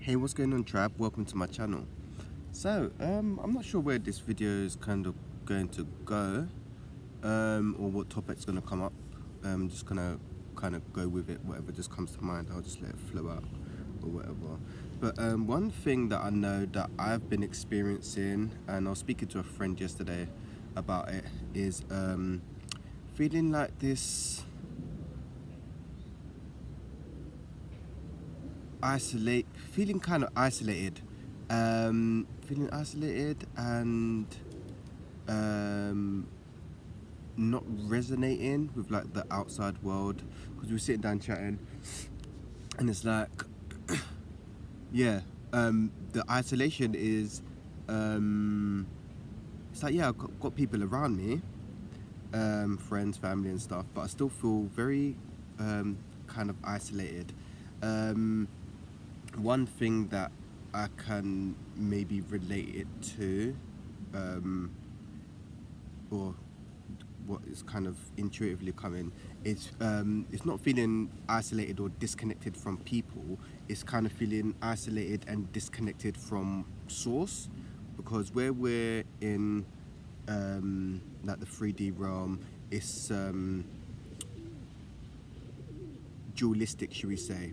Hey, what's going on, tribe? Welcome to my channel. So, I'm not sure where this video is kind of going to go, or what topic's going to come up. Just gonna kind of go with it, whatever just comes to mind. I'll just let it flow out or whatever. But one thing that I know that I've been experiencing, and I was speaking to a friend yesterday about it, is feeling like this feeling kind of isolated, feeling isolated and not resonating with like the outside world, because we were sitting down chatting and it's like yeah, the isolation is it's like, yeah, I've got people around me, friends, family and stuff, but I still feel very kind of isolated. One thing that I can maybe relate it to, or what is kind of intuitively coming, is it's not feeling isolated or disconnected from people. It's kind of feeling isolated and disconnected from source, because where we're in like the 3D realm, it's dualistic, should we say.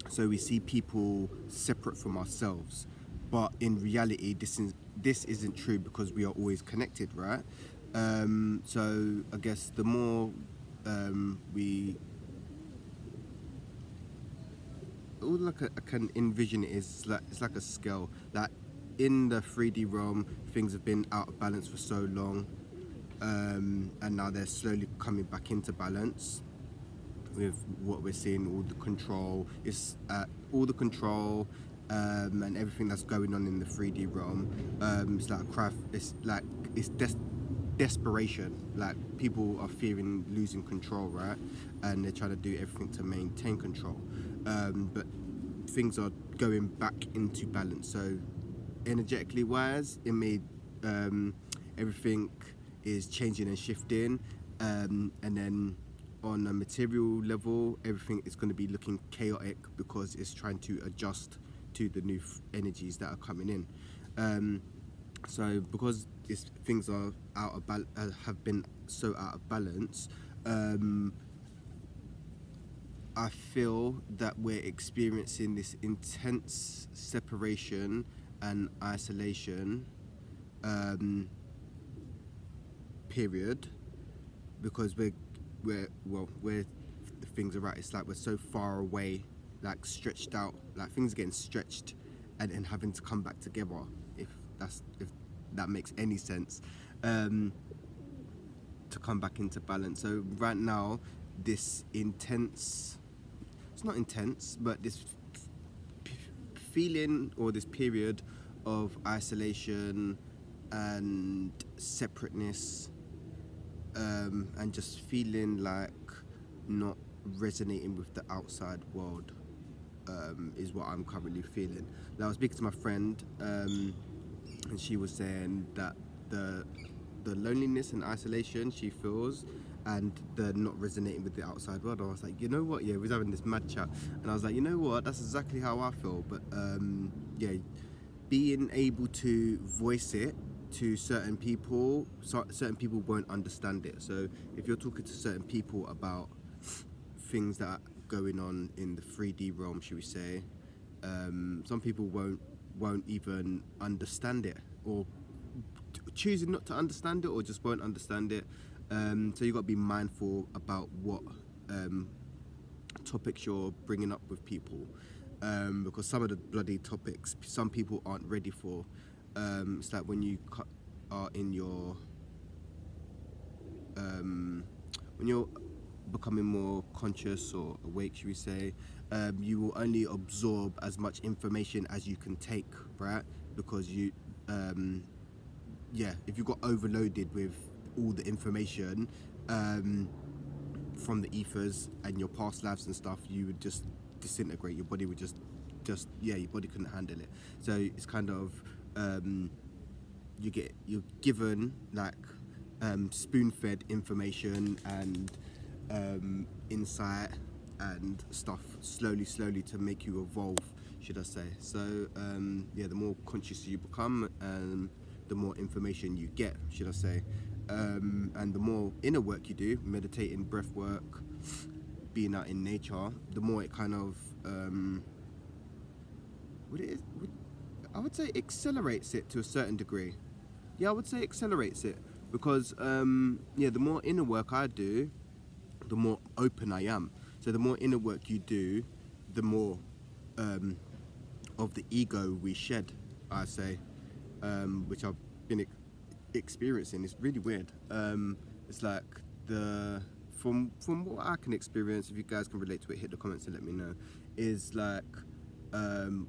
So we see people separate from ourselves, but in reality this isn't true, because we are always connected, right? So I guess the more all like I can envision it is like, it's like a scale. Like in the 3D realm, things have been out of balance for so long, and now they're slowly coming back into balance with what we're seeing. All the control is and everything that's going on in the 3D realm. It's like desperation. Like people are fearing losing control, right? And they're trying to do everything to maintain control. But things are going back into balance. So energetically wise, it made everything is changing and shifting, and then on a material level, everything is going to be looking chaotic, because it's trying to adjust to the new energies that are coming in. So because things are have been so out of balance, I feel that we're experiencing this intense separation and isolation period, because where things are right, it's like we're so far away, like stretched out, like things are getting stretched and then having to come back together, if that makes any sense, to come back into balance. So right now, this intense, it's not intense, but this feeling, or this period of isolation and separateness, and just feeling like not resonating with the outside world, is what I'm currently feeling. Now I was speaking to my friend, and she was saying that the loneliness and isolation she feels, and the not resonating with the outside world. I was like, you know what? Yeah, we was having this mad chat, and I was like, you know what? That's exactly how I feel. But yeah, being able to voice it to certain people, certain people won't understand it. So if you're talking to certain people about things that are going on in the 3D realm, should we say, some people won't even understand it, or choosing not to understand it, or just won't understand it. So you got to be mindful about what topics you're bringing up with people, because some of the bloody topics some people aren't ready for. It's like when you are in your when you're becoming more conscious or awake, should we say, you will only absorb as much information as you can take, right? Because you yeah, if you got overloaded with all the information from the ethers and your past lives and stuff, you would just disintegrate. Your body would just yeah, your body couldn't handle it. So it's kind of you're given like spoon-fed information and insight and stuff slowly to make you evolve, should I say. So yeah, the more conscious you become, the more information you get, should I say. And the more inner work you do, meditating, breath work, being out in nature, the more it kind of I would say accelerates it to a certain degree. Yeah, I would say accelerates it because yeah, the more inner work I do, the more open I am. So the more inner work you do, the more of the ego we shed, I say, which I've been experiencing. It's really weird. It's like from what I can experience, if you guys can relate to it, hit the comments and let me know. Is like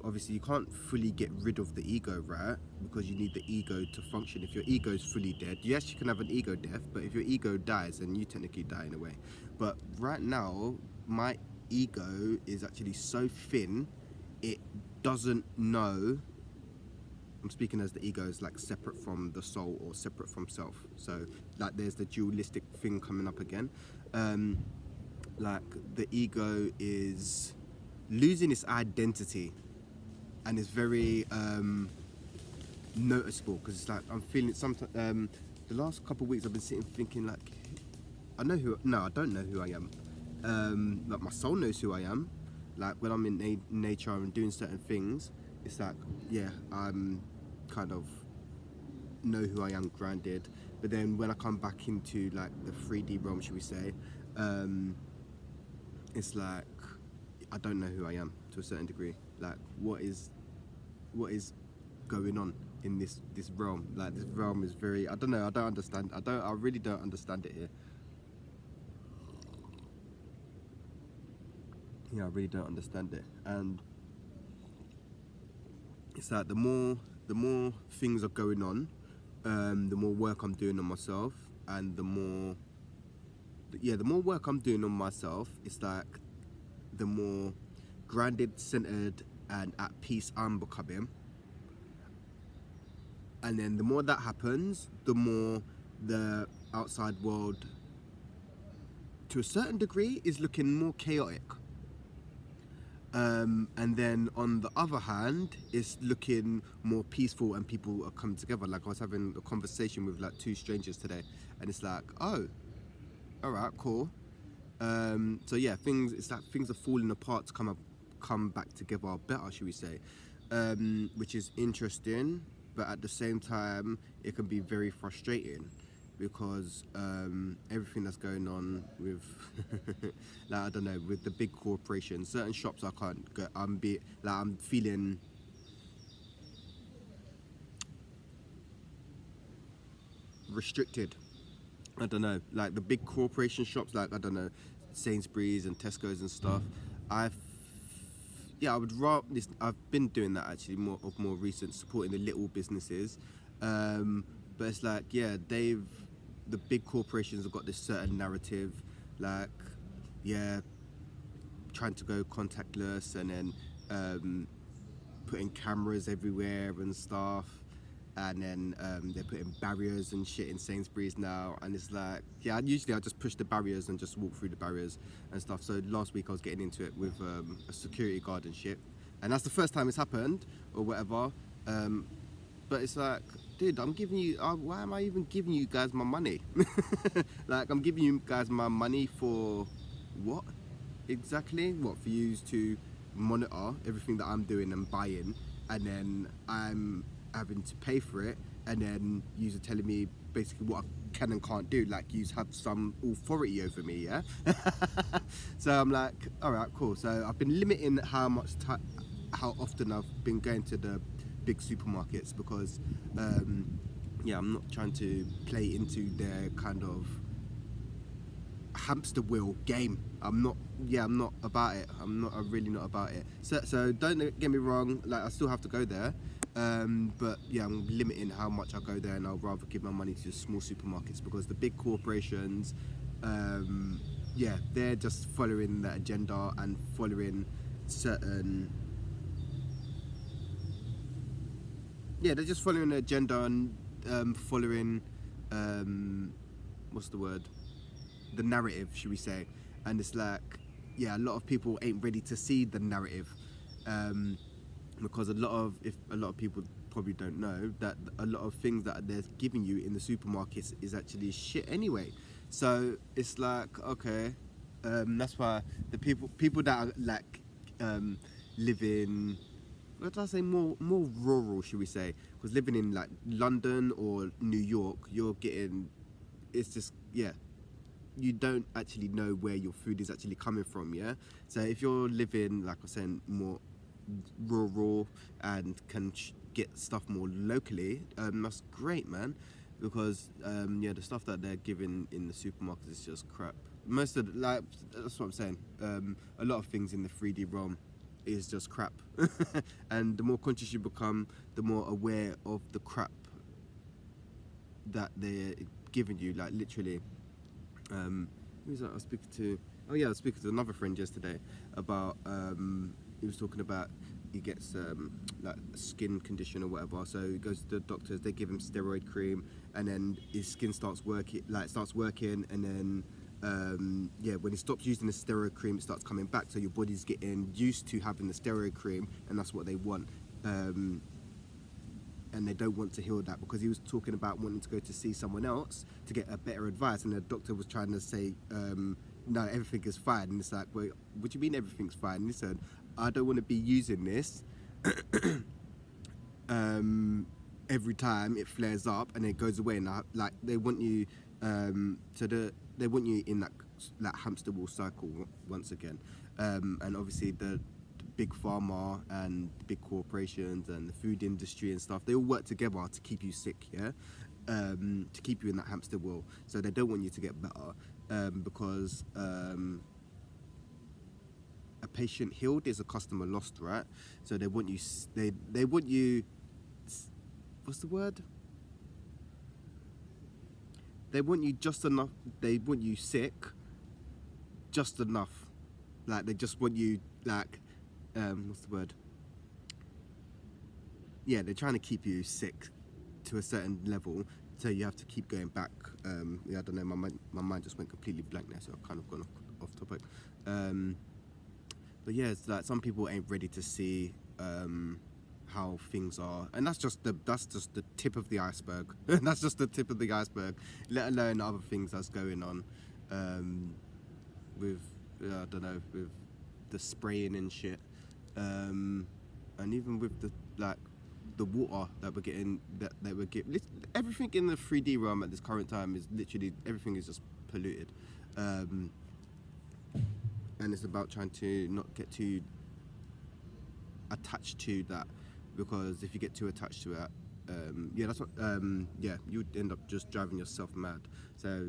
obviously you can't fully get rid of the ego, right? Because you need the ego to function. If your ego is fully dead, yes, you can have an ego death, but if your ego dies, then you technically die in a way. But right now, my ego is actually so thin, it doesn't know. I'm speaking as the ego is like separate from the soul or separate from self. So like there's the dualistic thing coming up again. Like the ego is losing its identity, and it's very noticeable because it's like I'm feeling it sometimes. The last couple of weeks I've been sitting thinking like, I don't know who I am. Like my soul knows who I am. Like when I'm in nature and doing certain things, it's like, yeah, I'm kind of know who I am, grounded. But then when I come back into like the 3D realm, should we say, it's like I don't know who I am to a certain degree. Like what is going on in this realm? Like this realm is very, I don't know, I don't understand. I really don't understand it here. Yeah, I really don't understand it. And it's like the more things are going on, the more work I'm doing on myself, and the more work I'm doing on myself, it's like the more grounded, centered, and at peace I'm becoming. And then the more that happens, the more the outside world, to a certain degree, is looking more chaotic. And then on the other hand, it's looking more peaceful and people are coming together. Like I was having a conversation with like two strangers today, and it's like, oh, all right, cool. So yeah, it's like things are falling apart to come back together better, should we say? Which is interesting, but at the same time, it can be very frustrating because everything that's going on with, like I don't know, with the big corporations, certain shops I can't go. I'm feeling restricted. I don't know, like the big corporation shops, like I don't know, Sainsbury's and Tesco's and stuff. I would rather. I've been doing that actually more recent, supporting the little businesses. But it's like, yeah, the big corporations have got this certain narrative, like, yeah, trying to go contactless, and then putting cameras everywhere and stuff, and then they're putting barriers and shit in Sainsbury's now, and it's like, yeah, usually I just push the barriers and just walk through the barriers and stuff. So last week I was getting into it with a security guard and shit, and that's the first time it's happened or whatever. But it's like, dude, I'm giving you, why am I even giving you guys my money? Like, I'm giving you guys my money for what exactly? What, for you to monitor everything that I'm doing and buying, and then I'm having to pay for it, and then you are telling me basically what I can and can't do, like you have some authority over me, yeah? So I'm like, all right, cool. So I've been limiting how often I've been going to the big supermarkets because yeah, I'm not trying to play into their kind of hamster wheel game. I'm not about it. I'm really not about it. So don't get me wrong, like I still have to go there, but yeah, I'm limiting how much I go there, and I'll rather give my money to small supermarkets because the big corporations, yeah, they're just following the agenda and following certain, yeah, they're just following the agenda and following what's the word, the narrative, should we say. And it's like, yeah, a lot of people ain't ready to see the narrative. because a lot of people probably don't know that a lot of things that they're giving you in the supermarkets is actually shit anyway. So it's like, okay, that's why the people that are like live in, what did I say, more rural, should we say, because living in like London or New York, you're getting, it's just, yeah, you don't actually know where your food is actually coming from. Yeah, so if you're living, like I said, more rural and can get stuff more locally, that's great, man, because yeah, the stuff that they're giving in the supermarkets is just crap. Most of like, that's what I'm saying, a lot of things in the 3D realm is just crap. And the more conscious you become, the more aware of the crap that they're giving you, like literally. Who's that I was speaking to? Oh yeah, I was speaking to another friend yesterday about, he was talking about, he gets like a skin condition or whatever, so he goes to the doctors, they give him steroid cream, and then his skin starts working, and then yeah, when he stops using the steroid cream, it starts coming back, so your body's getting used to having the steroid cream, and that's what they want. And they don't want to heal that, because he was talking about wanting to go to see someone else to get a better advice, and the doctor was trying to say, no, everything is fine. And it's like, wait, what do you mean everything's fine? And he said, I don't want to be using this every time it flares up and it goes away. And like, they want you they want you in that hamster wheel cycle once again. And obviously the big pharma and big corporations and the food industry and stuff, they all work together to keep you sick, yeah, to keep you in that hamster wheel. So they don't want you to get better, because a patient healed is a customer lost, right? So they want you, they want you, what's the word? They want you just enough. They want you sick, just enough. Like, they just want you, like, what's the word? Yeah, they're trying to keep you sick to a certain level, so you have to keep going back. Yeah, I don't know. My mind just went completely blank there, so I've kind of gone off topic. But yeah, it's like some people ain't ready to see how things are, and that's just the tip of the iceberg. That's just the tip of the iceberg, let alone other things that's going on with I don't know, with the spraying and shit, and even with the water that we're getting, everything in the 3D realm at this current time is literally, everything is just polluted, and it's about trying to not get too attached to that, because if you get too attached to it, yeah, that's what, yeah, you end up just driving yourself mad. So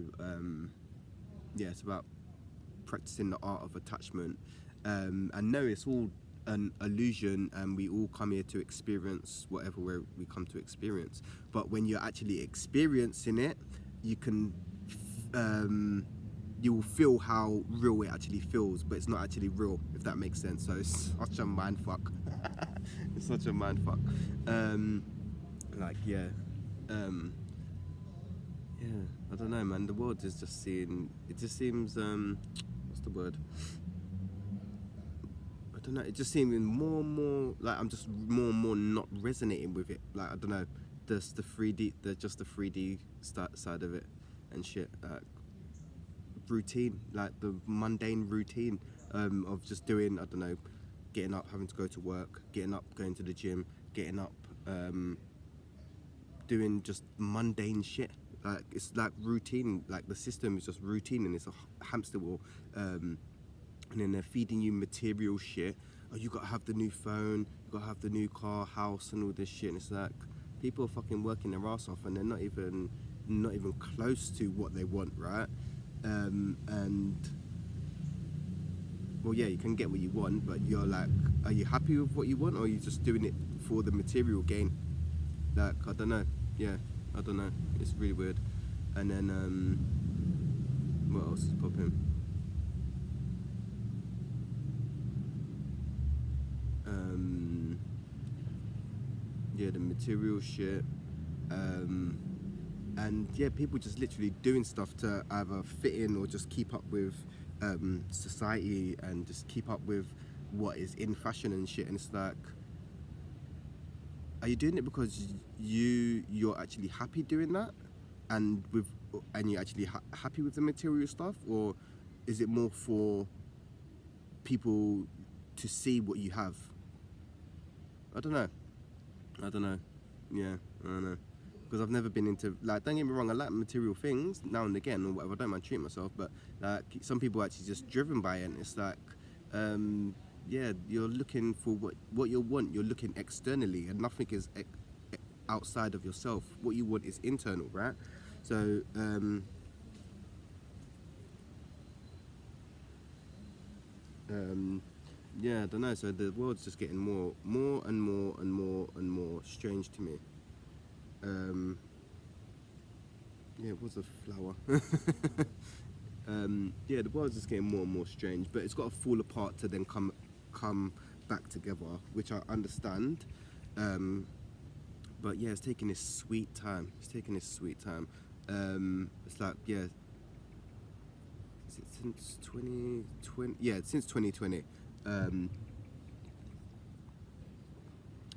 yeah, it's about practicing the art of attachment, and no, it's all an illusion, and we all come here to experience whatever we come to experience. But when you're actually experiencing it, you can you will feel how real it actually feels, but it's not actually real, if that makes sense. So it's such a mind fuck. It's such a mind fuck. Like, yeah, yeah, I don't know, man. The world is just seeing, it just seems, what's the word? I don't know, it just seems more and more, like, I'm just more and more not resonating with it. Like, I don't know, just the 3D, just the 3D side of it and shit. Routine, like the mundane routine of just doing, I don't know, getting up, having to go to work, getting up, going to the gym, getting up, doing just mundane shit. Like, it's like routine, like the system is just routine, and it's a hamster wheel. And then they're feeding you material shit. Oh, you gotta have the new phone, you gotta have the new car, house, and all this shit. And it's like, people are fucking working their ass off, and they're not even close to what they want, right? And well, yeah, you can get what you want, but you're like, are you happy with what you want, or are you just doing it for the material gain? Like, I don't know. Yeah, I don't know. It's really weird. And then what else is popping? Yeah, the material shit. And yeah, people just literally doing stuff to either fit in or just keep up with society, and just keep up with what is in fashion and shit. And it's like, are you doing it because you're actually happy doing that, and you're actually happy with the material stuff, or is it more for people to see what you have? I don't know. Yeah, I don't know. Because I've never been into, like, don't get me wrong, I like material things now and again or whatever. I don't mind treating myself, but like some people are actually just driven by it, and it's like, yeah, you're looking for what you want. You're looking externally, and nothing is outside of yourself. What you want is internal, right? So, yeah, I don't know. So the world's just getting more and more strange to me. Yeah, it was a flower. Yeah, the world's just getting more and more strange, but it's got to fall apart to then come back together, which I understand. But yeah, it's taking its sweet time. It's like, yeah, is it since 2020? Yeah, since 2020.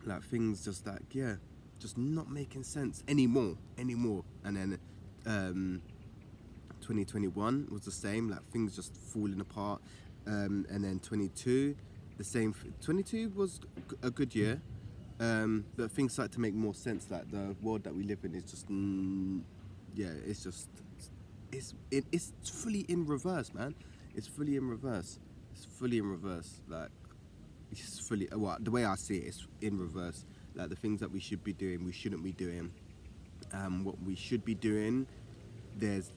Like things just like, yeah, just not making sense anymore. And then 2021 was the same, like things just falling apart. And then 22, the same. 22 was a good year, but things started to make more sense. Like the world that we live in is just, yeah, it's just, it's fully in reverse, man. It's fully in reverse. Like it's fully, well, the way I see it, it's in reverse. Like the things that we should be doing, we shouldn't be doing. What we should be doing, there's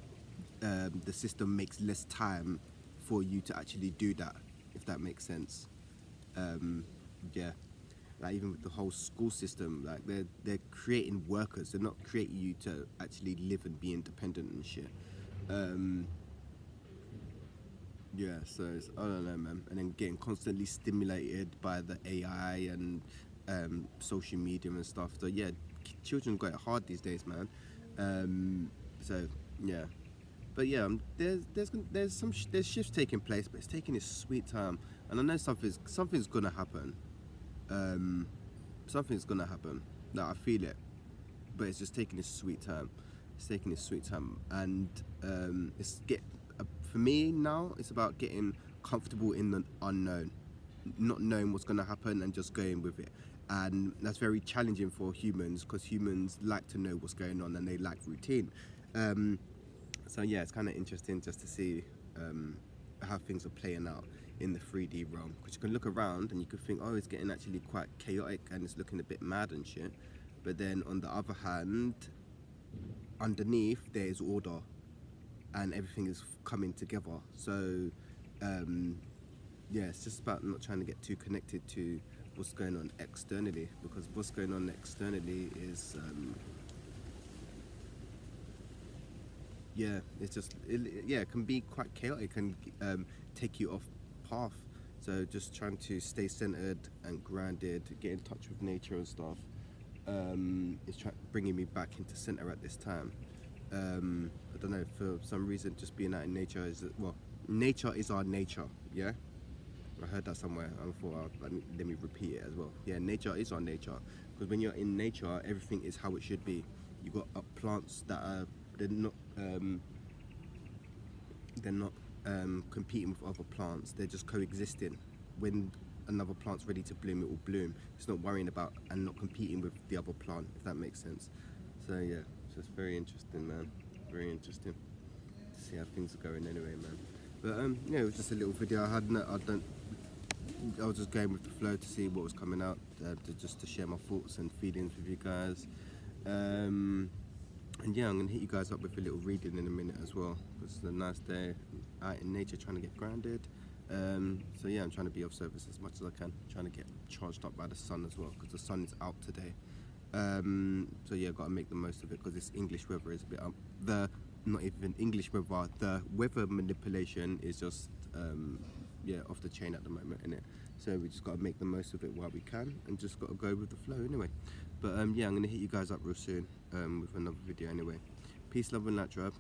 the system makes less time for you to actually do that, if that makes sense. Yeah, like even with the whole school system, like they're creating workers. They're not creating you to actually live and be independent and shit. Yeah, so it's, I don't know, man. And then getting constantly stimulated by the AI and social media and stuff. So yeah, children got it hard these days, man. So yeah, but yeah, there's shifts taking place, but it's taking its sweet time. And I know something's gonna happen. Something's gonna happen. Like I feel it, but it's just taking its sweet time. And for me now. It's about getting comfortable in the unknown, not knowing what's gonna happen and just going with it. And that's very challenging for humans because humans like to know what's going on and they like routine. So yeah, it's kind of interesting just to see how things are playing out in the 3D realm, because you can look around and you could think, oh, it's getting actually quite chaotic and it's looking a bit mad and shit. But then on the other hand, underneath there is order and everything is coming together. So yeah, it's just about not trying to get too connected to what's going on externally, because what's going on externally is yeah, it's just it can be quite chaotic and take you off path. So just trying to stay centered and grounded, get in touch with nature and stuff, is bringing me back into center at this time. I don't know, for some reason, just being out in nature is, well, nature is our nature. Yeah, I heard that somewhere. I thought, let me repeat it as well. Yeah, nature is our nature, because when you're in nature, everything is how it should be. You got plants that are they're not competing with other plants. They're just coexisting. When another plant's ready to bloom, it will bloom. It's not worrying about and not competing with the other plant, if that makes sense. So yeah, it's just very interesting, man. Very interesting to see how things are going anyway, man. But yeah, it was just a little video. I was just going with the flow to see what was coming out, just to share my thoughts and feelings with you guys. And yeah, I'm going to hit you guys up with a little reading in a minute as well. It's a nice day out in nature, trying to get grounded. So yeah, I'm trying to be of service as much as I can, trying to get charged up by the sun as well, because the sun is out today. So yeah, got to make the most of it, because this English weather is a bit up. Not even English weather, the weather manipulation is just yeah, off the chain at the moment, innit? So we just got to make the most of it while we can, and just got to go with the flow anyway. But yeah, I'm going to hit you guys up real soon with another video anyway. Peace, love and light, tribe.